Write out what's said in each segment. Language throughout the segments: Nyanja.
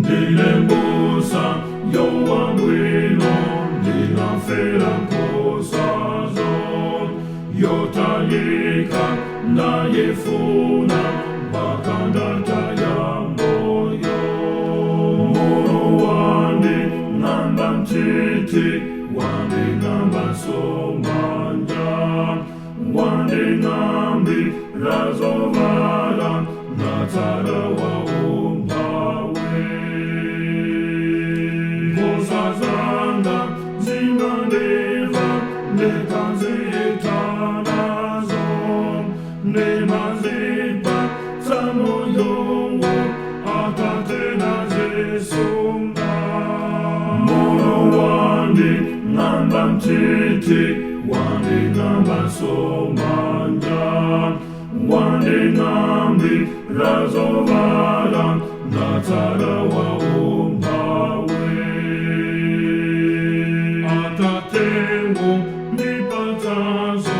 Dilembusa yoambwino ndinafera nkosazon yotayika ndayefuna bakandata ya moyo muro wandi ngamba mtiti wandi ngamba somanja wandi ngambi razovara natara wa umbawe Mosazanga zingandeva nekazitanazo nemazipa samoyongo atatena zesunga mono wandi ngamba mtiti wandi ngamba somanja wandi ngambi razovara natara wa umbawe atatengo nipatazo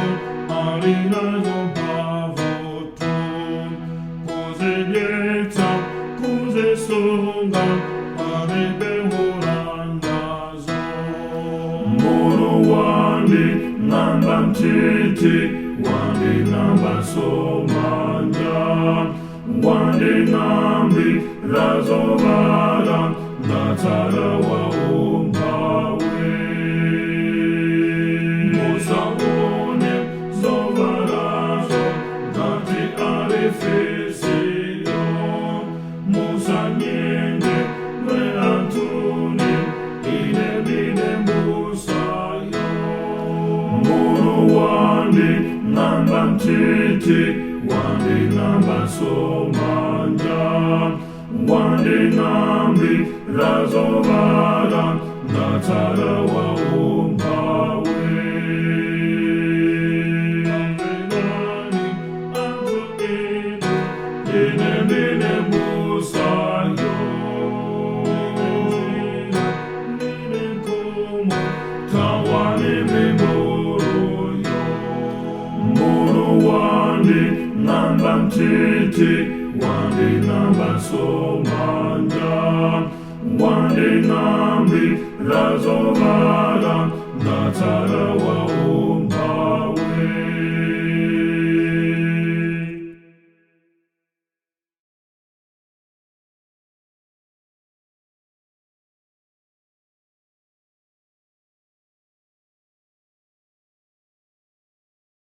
alinazo pavotun kuzenyeta kuzesonga arebehorandazo mono wandi ngamba mtiti wandi ngamba somanja wandi ngambi razovara natara wa umbawe musabone zovarazo ngati arefesiyo musanyenge we antuni inemine musayo mono wandi ngamba mtiti wandi ngamba somanja wandi ngambi razovara natara wa umbawe Ambenani antokini inemine musayo nine komo tawani memoroyo mono wandi ngamba mtiti wandi ngamba somanja wandi ngambi razovara natara wa umbawe